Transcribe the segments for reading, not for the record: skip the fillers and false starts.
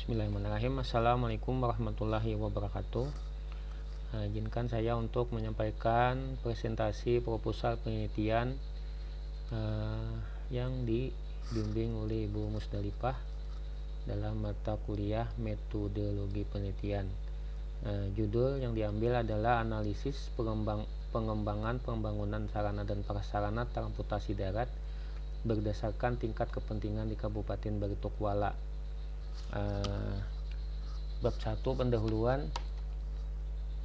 Bismillahirrahmanirrahim. Assalamualaikum warahmatullahi wabarakatuh. Izinkan saya untuk menyampaikan presentasi proposal penelitian yang dibimbing oleh Ibu Musdalifah dalam mata kuliah metodologi penelitian. Judul yang diambil adalah analisis pengembangan pembangunan sarana dan prasarana transportasi darat berdasarkan tingkat kepentingan di Kabupaten Baritokwala. Bab 1 pendahuluan.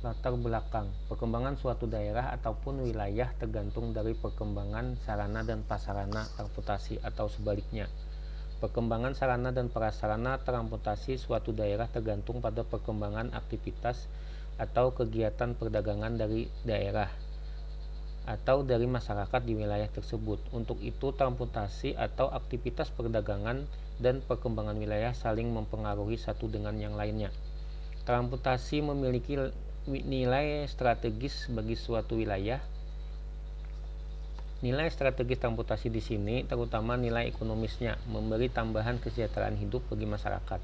Latar belakang perkembangan suatu daerah ataupun wilayah tergantung dari perkembangan sarana dan prasarana transportasi atau sebaliknya. Perkembangan sarana dan prasarana transportasi suatu daerah tergantung pada perkembangan aktivitas atau kegiatan perdagangan dari daerah atau dari masyarakat di wilayah tersebut. Untuk itu, transportasi atau aktivitas perdagangan dan perkembangan wilayah saling mempengaruhi satu dengan yang lainnya. Transportasi memiliki nilai strategis bagi suatu wilayah. Nilai strategis transportasi di sini terutama nilai ekonomisnya, memberi tambahan kesejahteraan hidup bagi masyarakat.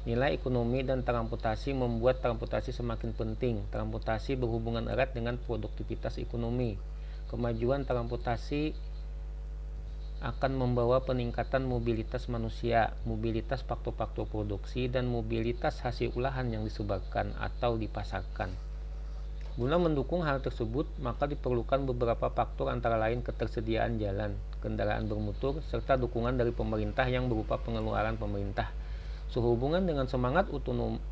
Nilai ekonomi dan transportasi membuat transportasi semakin penting. Transportasi berhubungan erat dengan produktivitas ekonomi. Kemajuan transportasi akan membawa peningkatan mobilitas manusia, mobilitas faktor-faktor produksi, dan mobilitas hasil olahan yang disebarkan atau dipasarkan. Guna mendukung hal tersebut, maka diperlukan beberapa faktor antara lain ketersediaan jalan, kendaraan bermotor, serta dukungan dari pemerintah yang berupa pengeluaran pemerintah. Sehubungan dengan semangat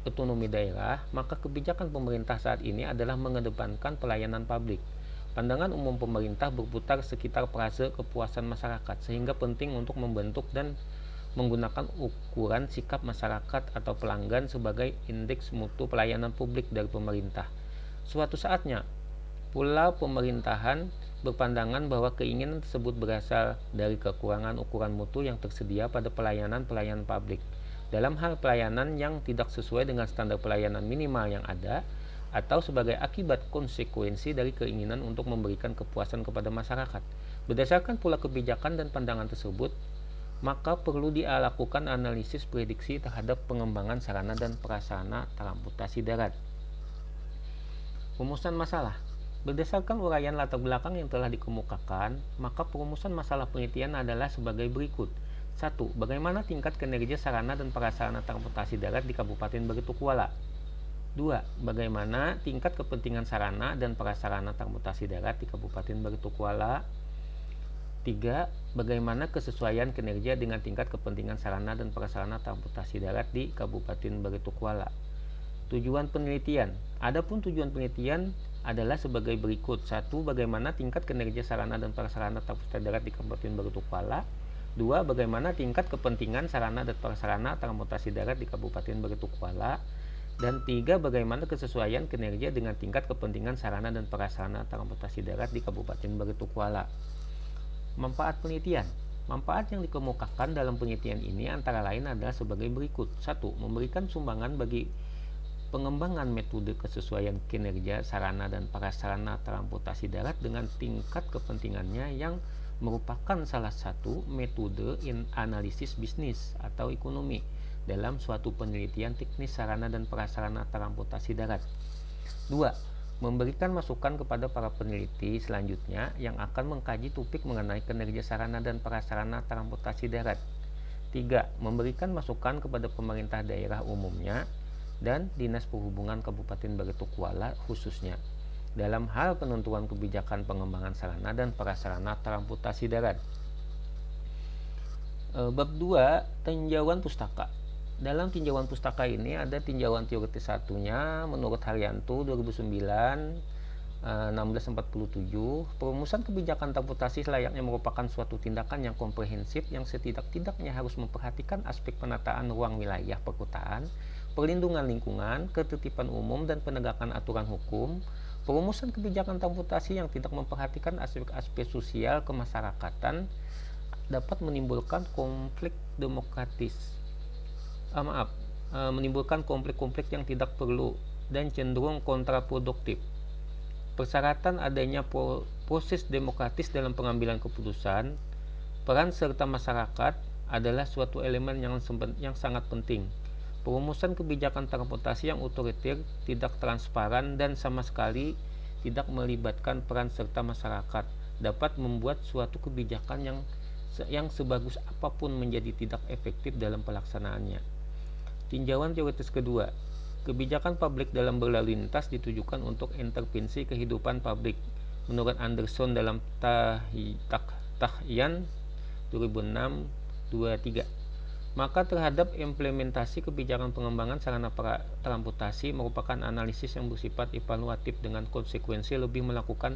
otonomi daerah, maka kebijakan pemerintah saat ini adalah mengedepankan pelayanan publik. Pandangan umum pemerintah berputar sekitar frase kepuasan masyarakat, sehingga penting untuk membentuk dan menggunakan ukuran sikap masyarakat atau pelanggan sebagai indeks mutu pelayanan publik dari pemerintah. Suatu saatnya pula pemerintahan berpandangan bahwa keinginan tersebut berasal dari kekurangan ukuran mutu yang tersedia pada pelayanan publik. Dalam hal pelayanan yang tidak sesuai dengan standar pelayanan minimal yang ada, atau sebagai akibat konsekuensi dari keinginan untuk memberikan kepuasan kepada masyarakat. Berdasarkan pula kebijakan dan pandangan tersebut, maka perlu dilakukan analisis prediksi terhadap pengembangan sarana dan prasarana transportasi darat. Rumusan masalah. Berdasarkan uraian latar belakang yang telah dikemukakan, maka perumusan masalah penelitian adalah sebagai berikut. 1. Bagaimana tingkat kinerja sarana dan prasarana transportasi darat di Kabupaten Baritokwala? 2. Bagaimana tingkat kepentingan sarana dan prasarana transportasi darat di Kabupaten Baritokwala? 3. Bagaimana kesesuaian kinerja dengan tingkat kepentingan sarana dan prasarana transportasi darat di Kabupaten Baritokwala? Tujuan penelitian. Adapun tujuan penelitian adalah sebagai berikut. 1. Bagaimana tingkat kinerja sarana dan prasarana transportasi darat di Kabupaten Baritokwala? 2. Bagaimana tingkat kepentingan sarana dan prasarana transportasi darat di Kabupaten Baritokwala? Dan 3. Bagaimana kesesuaian kinerja dengan tingkat kepentingan sarana dan prasarana transportasi darat di Kabupaten Baritokwala. Manfaat penelitian. Manfaat yang dikemukakan dalam penelitian ini antara lain adalah sebagai berikut. 1. Memberikan sumbangan bagi pengembangan metode kesesuaian kinerja sarana dan prasarana transportasi darat dengan tingkat kepentingannya yang merupakan salah satu metode analisis bisnis atau ekonomi dalam suatu penelitian teknis sarana dan prasarana transportasi darat. 2. Memberikan masukan kepada para peneliti selanjutnya yang akan mengkaji topik mengenai kinerja sarana dan prasarana transportasi darat. 3. Memberikan masukan kepada pemerintah daerah umumnya dan Dinas Perhubungan Kabupaten Baritokwala khususnya dalam hal penentuan kebijakan pengembangan sarana dan prasarana transportasi darat. Bab 2. Tinjauan pustaka. Dalam tinjauan pustaka ini ada tinjauan teoritis satunya menurut Haryanto 2009 1647. Perumusan kebijakan transportasi layaknya merupakan suatu tindakan yang komprehensif yang setidak-tidaknya harus memperhatikan aspek penataan ruang wilayah perkotaan, perlindungan lingkungan, ketertiban umum, dan penegakan aturan hukum. Perumusan kebijakan transportasi yang tidak memperhatikan aspek-aspek sosial kemasyarakatan dapat menimbulkan menimbulkan konflik-konflik yang tidak perlu dan cenderung kontraproduktif. Persyaratan adanya proses demokratis dalam pengambilan keputusan, peran serta masyarakat adalah suatu elemen yang sangat penting. Perumusan kebijakan transportasi yang otoriter, tidak transparan, dan sama sekali tidak melibatkan peran serta masyarakat dapat membuat suatu kebijakan yang sebagus apapun menjadi tidak efektif dalam pelaksanaannya. Tinjauan teoritis kedua, kebijakan publik dalam berlalu lintas ditujukan untuk intervensi kehidupan publik. Menurut Anderson dalam Tahyan 2006-23, maka terhadap implementasi kebijakan pengembangan sarana transportasi merupakan analisis yang bersifat evaluatif dengan konsekuensi lebih melakukan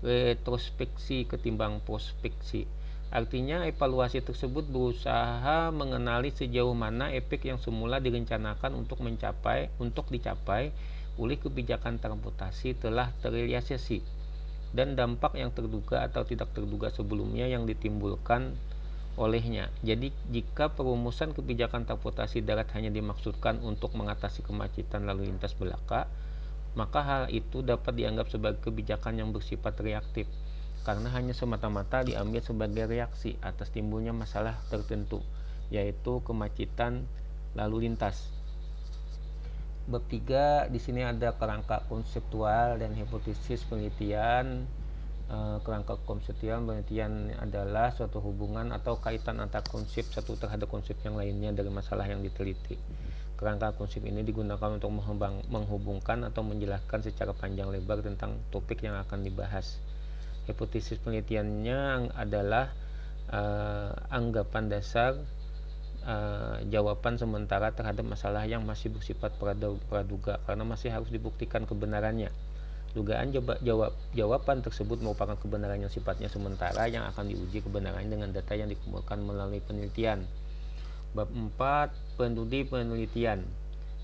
retrospeksi ketimbang prospeksi. Artinya evaluasi tersebut berusaha mengenali sejauh mana efek yang semula direncanakan untuk dicapai oleh kebijakan transportasi telah terrealisasi dan dampak yang terduga atau tidak terduga sebelumnya yang ditimbulkan olehnya. Jadi jika perumusan kebijakan transportasi darat hanya dimaksudkan untuk mengatasi kemacetan lalu lintas belaka, maka hal itu dapat dianggap sebagai kebijakan yang bersifat reaktif karena hanya semata-mata diambil sebagai reaksi atas timbulnya masalah tertentu, yaitu kemacetan lalu lintas. Bab 3 di sini ada kerangka konseptual dan hipotesis penelitian. Kerangka konseptual penelitian adalah suatu hubungan atau kaitan antara konsep satu terhadap konsep yang lainnya dari masalah yang diteliti. Kerangka konsep ini digunakan untuk menghubungkan atau menjelaskan secara panjang lebar tentang topik yang akan dibahas. Hipotesis penelitiannya adalah anggapan dasar jawaban sementara terhadap masalah yang masih bersifat praduga karena masih harus dibuktikan kebenarannya. Dugaan jawaban tersebut merupakan kebenaran yang sifatnya sementara yang akan diuji kebenarannya dengan data yang dikumpulkan melalui penelitian. Bab 4 studi penelitian.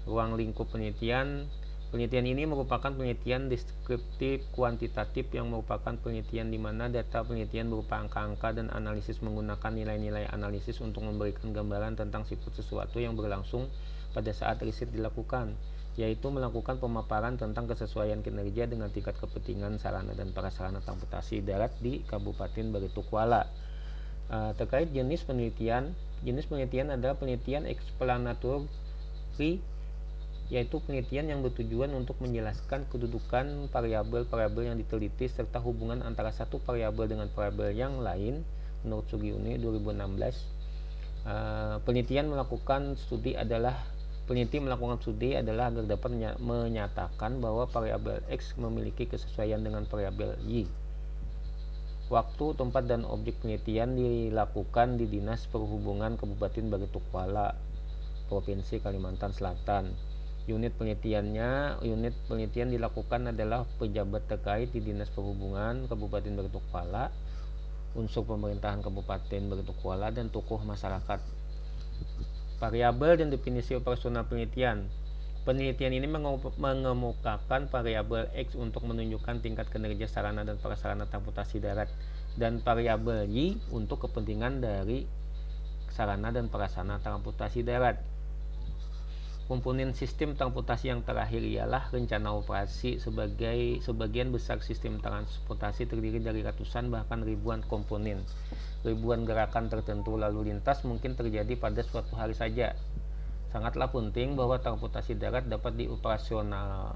Ruang lingkup penelitian. Penelitian ini merupakan penelitian deskriptif kuantitatif yang merupakan penelitian di mana data penelitian berupa angka-angka dan analisis menggunakan nilai-nilai analisis untuk memberikan gambaran tentang sifat sesuatu yang berlangsung pada saat riset dilakukan, yaitu melakukan pemaparan tentang kesesuaian kinerja dengan tingkat kepentingan sarana dan prasarana transportasi darat di Kabupaten Baritokuala. Terkait jenis penelitian adalah penelitian explanatory, yaitu penelitian yang bertujuan untuk menjelaskan kedudukan variabel-variabel yang diteliti serta hubungan antara satu variabel dengan variabel yang lain. Menurut Sugiuni 2016, peneliti melakukan studi adalah agar dapat menyatakan bahwa variabel X memiliki kesesuaian dengan variabel Y. Waktu, tempat, dan objek penelitian dilakukan di Dinas Perhubungan Kabupaten Baritokuala, Provinsi Kalimantan Selatan. Unit penelitian dilakukan adalah pejabat terkait di Dinas Perhubungan Kabupaten Baritokuala, unsur pemerintahan Kabupaten Baritokuala, dan tokoh masyarakat. Variabel dan definisi operasional penelitian. Penelitian ini mengemukakan variabel X untuk menunjukkan tingkat kinerja sarana dan prasarana transportasi darat dan variabel Y untuk kepentingan dari sarana dan prasarana transportasi darat. Komponen sistem transportasi yang terakhir ialah rencana operasi. Sebagian besar sistem transportasi terdiri dari ratusan bahkan ribuan komponen. Ribuan gerakan tertentu lalu lintas mungkin terjadi pada suatu hari saja. Sangatlah penting bahwa transportasi darat dapat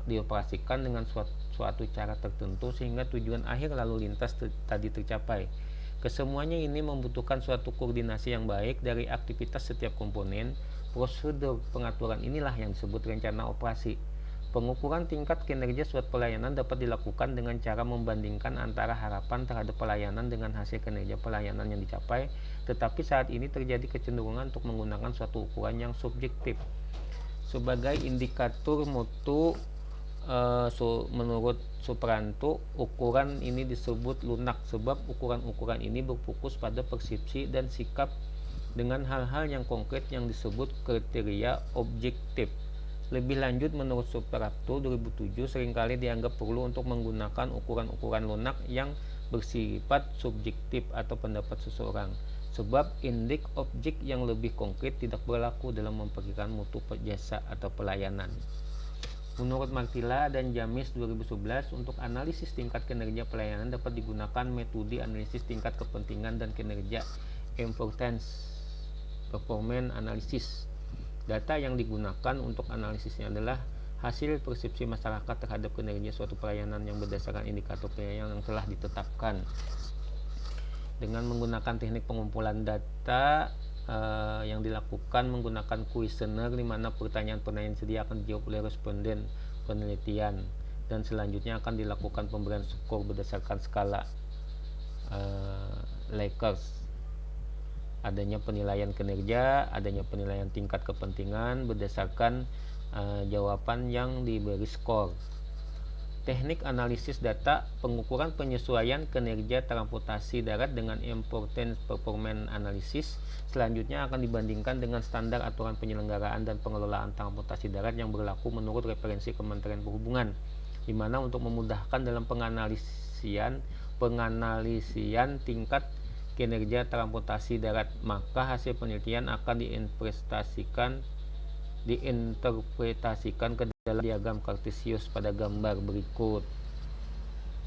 dioperasikan dengan suatu cara tertentu sehingga tujuan akhir lalu lintas tadi tercapai. Kesemuanya ini membutuhkan suatu koordinasi yang baik dari aktivitas setiap komponen. Prosedur pengaturan inilah yang disebut rencana operasi. Pengukuran tingkat kinerja suatu pelayanan dapat dilakukan dengan cara membandingkan antara harapan terhadap pelayanan dengan hasil kinerja pelayanan yang dicapai, tetapi saat ini terjadi kecenderungan untuk menggunakan suatu ukuran yang subjektif. Sebagai indikator mutu, menurut Supranto, ukuran ini disebut lunak sebab ukuran-ukuran ini berfokus pada persepsi dan sikap dengan hal-hal yang konkret yang disebut kriteria objektif. Lebih lanjut, menurut Supranto 2007, seringkali dianggap perlu untuk menggunakan ukuran-ukuran lunak yang bersifat subjektif atau pendapat seseorang, sebab indeks objek yang lebih konkret tidak berlaku dalam memperkirakan mutu jasa atau pelayanan. Menurut Martilla dan James 2011, untuk analisis tingkat kinerja pelayanan dapat digunakan metode analisis tingkat kepentingan dan kinerja importance performance analysis. Data yang digunakan untuk analisisnya adalah hasil persepsi masyarakat terhadap kinerja suatu pelayanan yang berdasarkan indikator penilaian yang telah ditetapkan. Dengan menggunakan teknik pengumpulan data yang dilakukan menggunakan kuesioner, di mana pertanyaan-pertanyaan sedia akan dijawab oleh responden penelitian, dan selanjutnya akan dilakukan pemberian skor berdasarkan skala Likert. Adanya penilaian kinerja, adanya penilaian tingkat kepentingan berdasarkan jawaban yang diberi skor. Teknik analisis data, pengukuran penyesuaian kinerja transportasi darat dengan Important Performance Analysis. Selanjutnya akan dibandingkan dengan standar aturan penyelenggaraan dan pengelolaan transportasi darat yang berlaku menurut referensi Kementerian Perhubungan, di mana untuk memudahkan dalam penganalisian tingkat kinerja transportasi darat, maka hasil penelitian akan diinterpretasikan ke dalam diagram Cartesius pada gambar berikut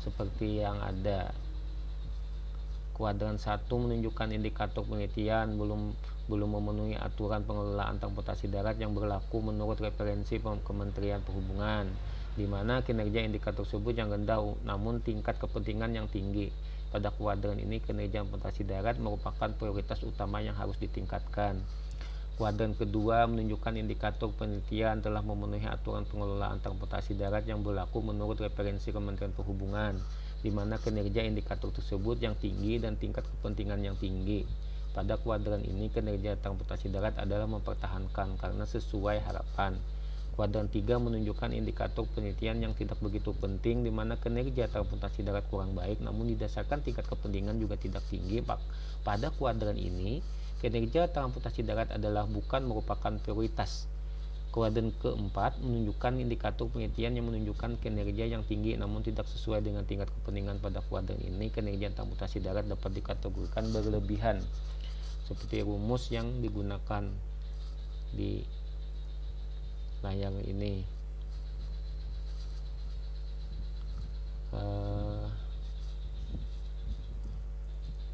seperti yang ada. Kuadran 1 menunjukkan indikator penelitian belum memenuhi aturan pengelolaan transportasi darat yang berlaku menurut referensi Kementerian Perhubungan, di mana kinerja indikator tersebut yang rendah namun tingkat kepentingan yang tinggi. Pada kuadran ini, kinerja transportasi darat merupakan prioritas utama yang harus ditingkatkan. Kuadran kedua menunjukkan indikator penelitian telah memenuhi aturan pengelolaan transportasi darat yang berlaku menurut referensi Kementerian Perhubungan, di mana kinerja indikator tersebut yang tinggi dan tingkat kepentingan yang tinggi. Pada kuadran ini, kinerja transportasi darat adalah mempertahankan karena sesuai harapan. Kuadran 3 menunjukkan indikator penelitian yang tidak begitu penting, di mana kinerja transportasi darat kurang baik namun didasarkan tingkat kepentingan juga tidak tinggi. Pada kuadran ini, kinerja transportasi darat adalah bukan merupakan prioritas. Kuadran keempat menunjukkan indikator penelitian yang menunjukkan kinerja yang tinggi namun tidak sesuai dengan tingkat kepentingan. Pada kuadran ini, kinerja transportasi darat dapat dikategorikan berlebihan, seperti rumus yang digunakan di layar ini.